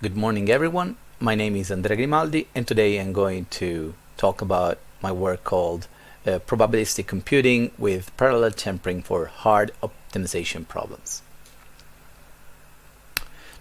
Good morning everyone, my name is Andrea Grimaldi and today I'm going to talk about my work called Probabilistic Computing with Parallel Tempering for Hard Optimization Problems.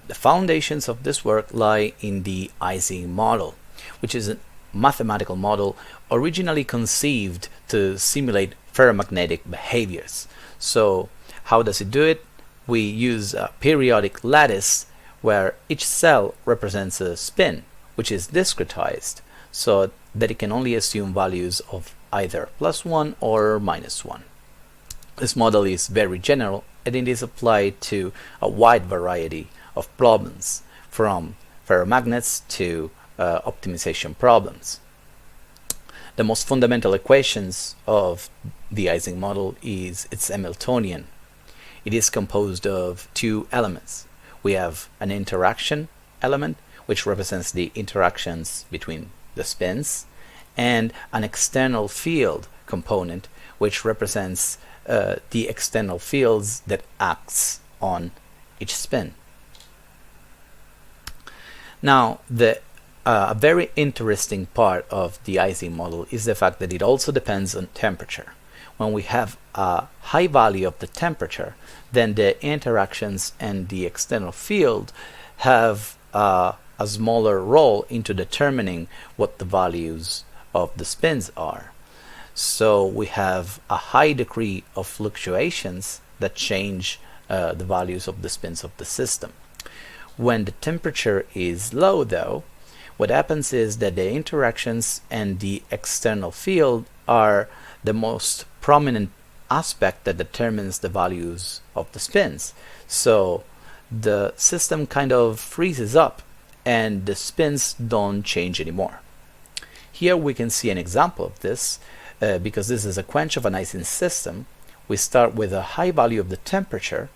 The foundations of this work lie in the Ising model, which is a mathematical model originally conceived to simulate ferromagnetic behaviors. So how does it do it? We use a periodic lattice where each cell represents a spin, which is discretized, so that it can only assume values of either +1 or -1. This model is very general and it is applied to a wide variety of problems, from ferromagnets to optimization problems. The most fundamental equations of the Ising model is its Hamiltonian. It is composed of two elements. We have an interaction element, which represents the interactions between the spins, and an external field component, which represents the external fields that acts on each spin. Now, a very interesting part of the Ising model is the fact that it also depends on temperature. When we have a high value of the temperature, then the interactions and the external field have a smaller role into determining what the values of the spins are. So we have a high degree of fluctuations that change the values of the spins of the system. When the temperature is low, though, what happens is that the interactions and the external field are the most prominent aspect that determines the values of the spins. So the system kind of freezes up and the spins don't change anymore. Here we can see an example of this because this is a quench of an Ising system. We start with a high value of the temperature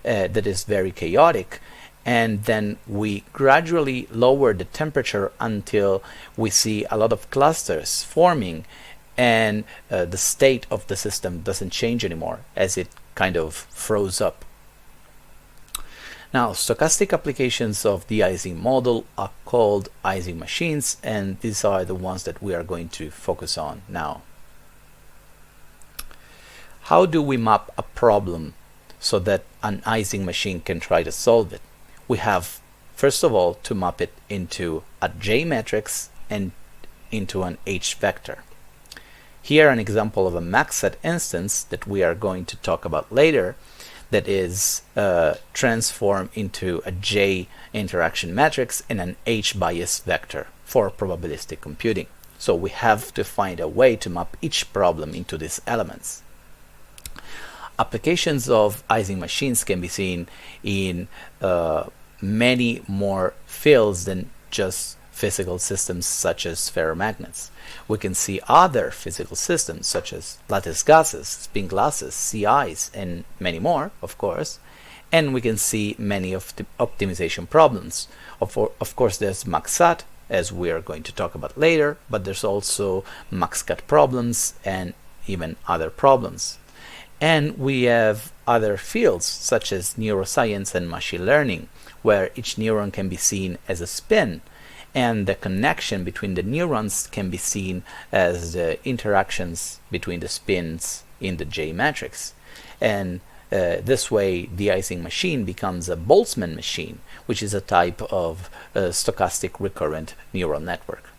that is very chaotic, and then we gradually lower the temperature until we see a lot of clusters forming, and the state of the system doesn't change anymore as it kind of froze up. Now, stochastic applications of the Ising model are called Ising machines, and these are the ones that we are going to focus on now. How do we map a problem so that an Ising machine can try to solve it? We have, first of all, to map it into a J matrix and into an H vector. Here an example of a max set instance that we are going to talk about later, that is transformed into a J interaction matrix and an H bias vector for probabilistic computing. So we have to find a way to map each problem into these elements. Applications of Ising machines can be seen in many more fields than just physical systems such as ferromagnets. We can see other physical systems such as lattice gases, spin glasses, CIs, and many more, of course. And we can see many of the optimization problems. Of course, there's max-sat, as we are going to talk about later, but there's also max-cut problems and even other problems. And we have other fields such as neuroscience and machine learning, where each neuron can be seen as a spin, and the connection between the neurons can be seen as the interactions between the spins in the J matrix. And this way the Ising machine becomes a Boltzmann machine, which is a type of stochastic recurrent neural network.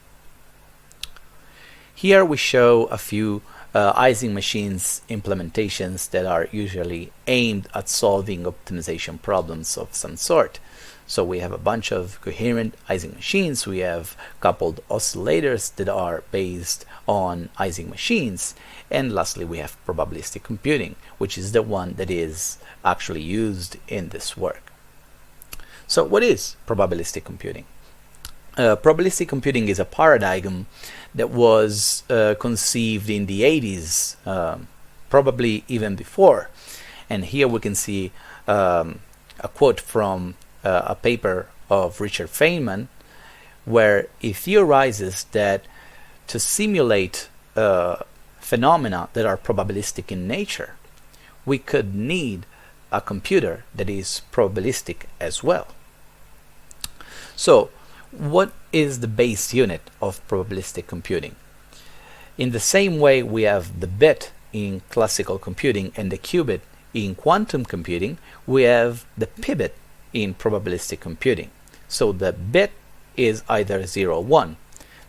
Here we show a few Ising machines implementations that are usually aimed at solving optimization problems of some sort. So we have a bunch of coherent Ising machines, we have coupled oscillators that are based on Ising machines, and lastly we have probabilistic computing, which is the one that is actually used in this work. So what is probabilistic computing? Probabilistic computing is a paradigm that was conceived in the 80s, probably even before. And here we can see a quote from a paper of Richard Feynman, where he theorizes that to simulate phenomena that are probabilistic in nature, we could need a computer that is probabilistic as well. So, what is the base unit of probabilistic computing? In the same way we have the bit in classical computing and the qubit in quantum computing, we have the pibit in probabilistic computing. So the bit is either 0 or 1.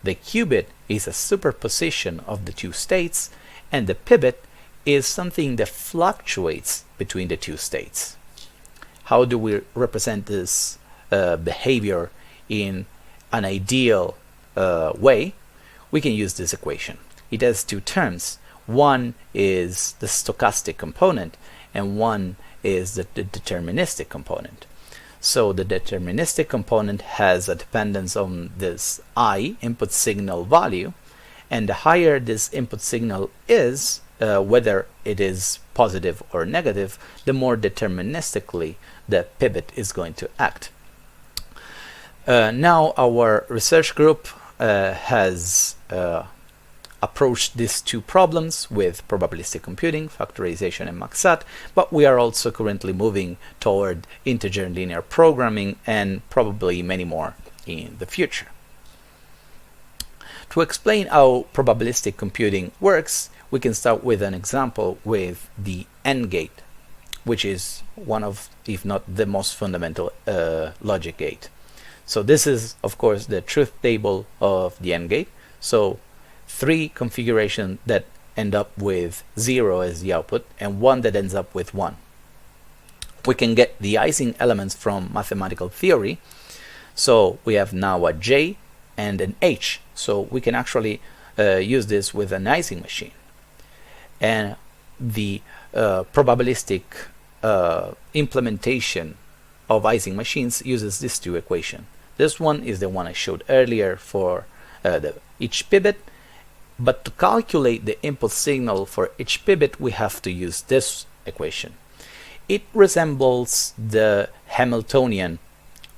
The qubit is a superposition of the two states, and the pibit is something that fluctuates between the two states. How do we represent this behavior in an ideal way? We can use this equation. It has two terms. One is the stochastic component, and one is the deterministic component. So the deterministic component has a dependence on this I, input signal value, and the higher this input signal is, whether it is positive or negative, the more deterministically the pibit is going to act. Now our research group has approached these two problems with probabilistic computing, factorization, and MACSAT, but we are also currently moving toward integer and linear programming and probably many more in the future. To explain how probabilistic computing works, we can start with an example with the AND gate, which is one of, if not the most fundamental logic gate. So this is, of course, the truth table of the AND gate. So 3 configurations that end up with 0 as the output and 1 that ends up with 1. We can get the Ising elements from mathematical theory. So we have now a J and an H. So we can actually use this with an Ising machine. And the probabilistic implementation of Ising machines uses these two equations. This one is the one I showed earlier for each pibit. But to calculate the input signal for each pibit, we have to use this equation. It resembles the Hamiltonian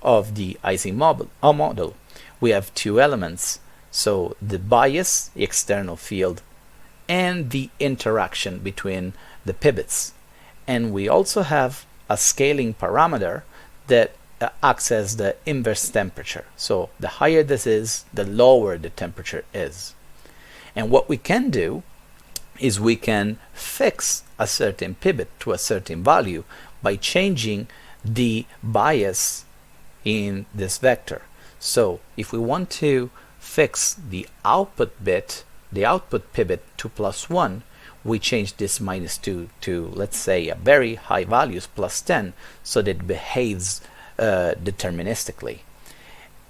of the Ising model. We have two elements, so the bias, the external field, and the interaction between the pibits. And we also have a scaling parameter that acts as the inverse temperature. So the higher this is, the lower the temperature is. And what we can do is we can fix a certain pibit to a certain value by changing the bias in this vector. So if we want to fix the output bit, the output pibit to +1, we change this -2 to, let's say, a very high values +10, so that it behaves deterministically.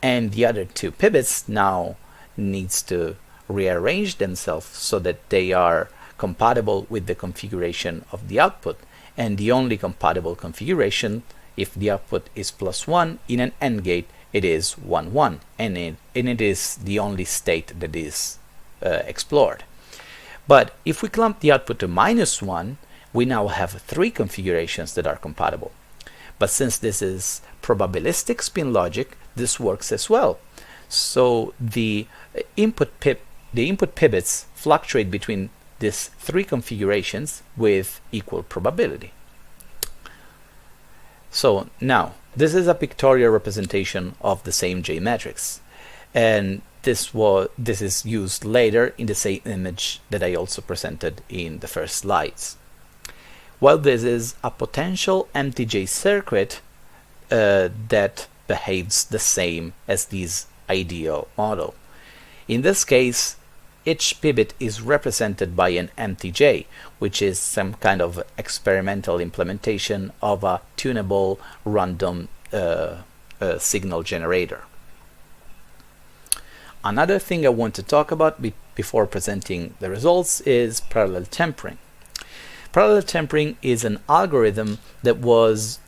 And the other two pibits now needs to rearrange themselves so that they are compatible with the configuration of the output, and the only compatible configuration, if the output is +1 in an AND gate, it is 1 1, and it is the only state that is explored. But if we clump the output to -1, we now have 3 configurations that are compatible. But since this is probabilistic spin logic, this works as well. So the input pibits fluctuate between these 3 configurations with equal probability. So now, this is a pictorial representation of the same J matrix, and this is used later in the same image that I also presented in the first slides. Well, this is a potential empty J circuit that behaves the same as this ideal model. In this case, each pivot is represented by an empty J, which is some kind of experimental implementation of a tunable random signal generator. Another thing I want to talk about before presenting the results is parallel tempering. Parallel tempering is an algorithm that was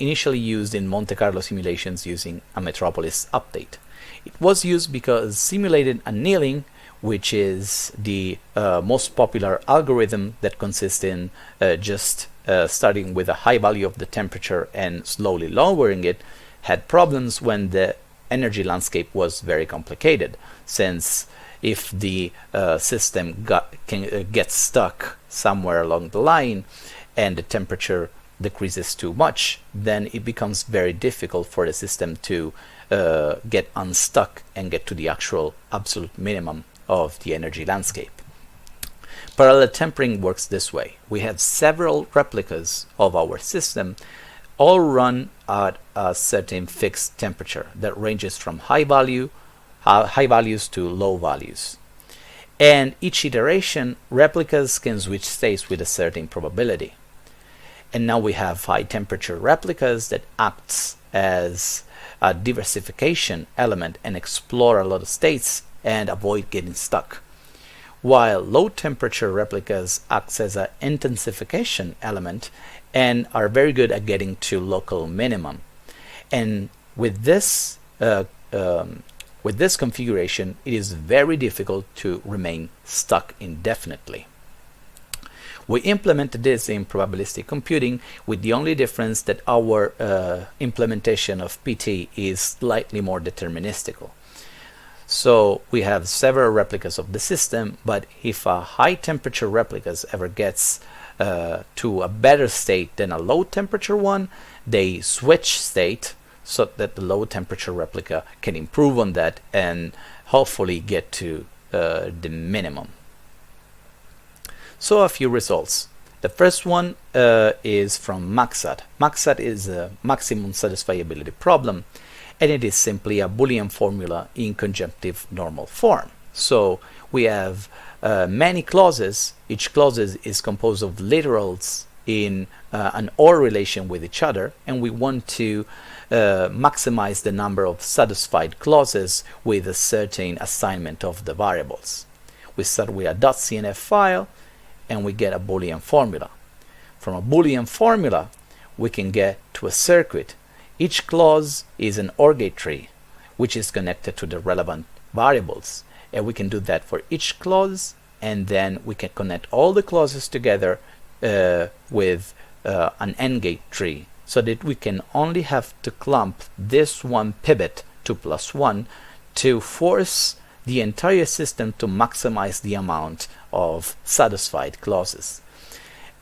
initially used in Monte Carlo simulations using a Metropolis update. It was used because simulated annealing, which is the most popular algorithm that consists in just starting with a high value of the temperature and slowly lowering it, had problems when the energy landscape was very complicated, since if the system gets stuck somewhere along the line and the temperature decreases too much, then it becomes very difficult for the system to get unstuck and get to the actual absolute minimum of the energy landscape. Parallel tempering works this way. We have several replicas of our system, all run at a certain fixed temperature that ranges from high values to low values. And each iteration, replicas can switch states with a certain probability. And now we have high temperature replicas that acts as a diversification element and explore a lot of states and avoid getting stuck, while low temperature replicas acts as an intensification element and are very good at getting to local minimum. And with this configuration, it is very difficult to remain stuck indefinitely. We implemented this in probabilistic computing with the only difference that our implementation of PT is slightly more deterministical. So we have several replicas of the system, but if a high temperature replicas ever gets to a better state than a low temperature one, they switch state so that the low temperature replica can improve on that and hopefully get to the minimum. So a few results. The first one is from MAGSAT. MAGSAT is a maximum satisfiability problem, and it is simply a Boolean formula in conjunctive normal form. So we have many clauses. Each clause is composed of literals in an OR relation with each other, and we want to maximize the number of satisfied clauses with a certain assignment of the variables. We start with a .cnf file and we get a Boolean formula. From a Boolean formula we can get to a circuit. Each clause is an OR gate tree which is connected to the relevant variables, and we can do that for each clause, and then we can connect all the clauses together with an AND gate tree, so that we can only have to clump this one pivot 2 plus 1 to force the entire system to maximize the amount of satisfied clauses.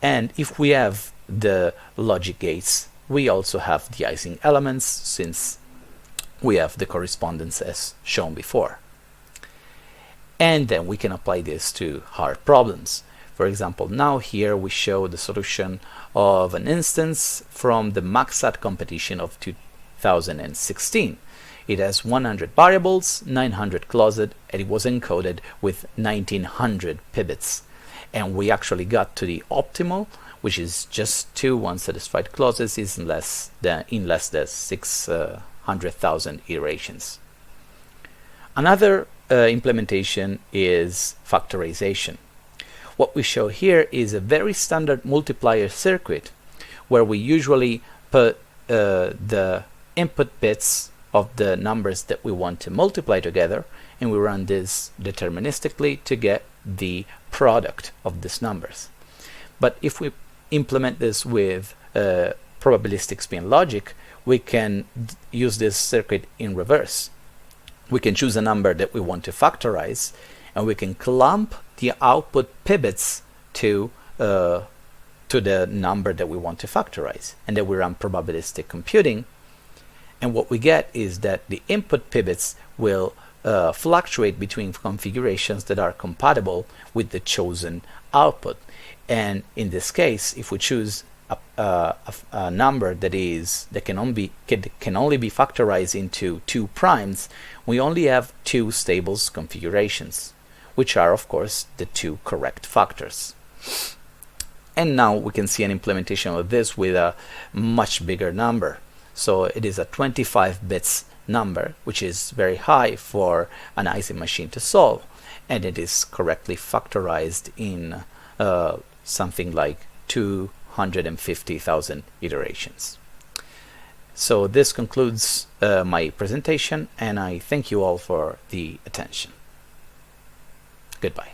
And if we have the logic gates, we also have the Ising elements, since we have the correspondence as shown before. And then we can apply this to hard problems. For example, now here we show the solution of an instance from the MAGSAT competition of 2016. It has 100 variables, 900 clauses, and it was encoded with 1900 pivots. And we actually got to the optimal, which is just 2 unsatisfied clauses in less than 600,000 iterations. Another implementation is factorization. What we show here is a very standard multiplier circuit where we usually put the input bits of the numbers that we want to multiply together, and we run this deterministically to get the product of these numbers. But if we implement this with probabilistic spin logic, we can use this circuit in reverse. We can choose a number that we want to factorize, and we can clump the output pivots to the number that we want to factorize, and then we run probabilistic computing. And what we get is that the input pivots will fluctuate between configurations that are compatible with the chosen output. And in this case, if we choose a number that can only be factorized into 2 primes, we only have 2 stable configurations, which are of course the 2 correct factors. And now we can see an implementation of this with a much bigger number. So it is a 25 bits number, which is very high for an Ising machine to solve, and it is correctly factorized in something like 250,000 iterations. So this concludes my presentation, and I thank you all for the attention. Goodbye.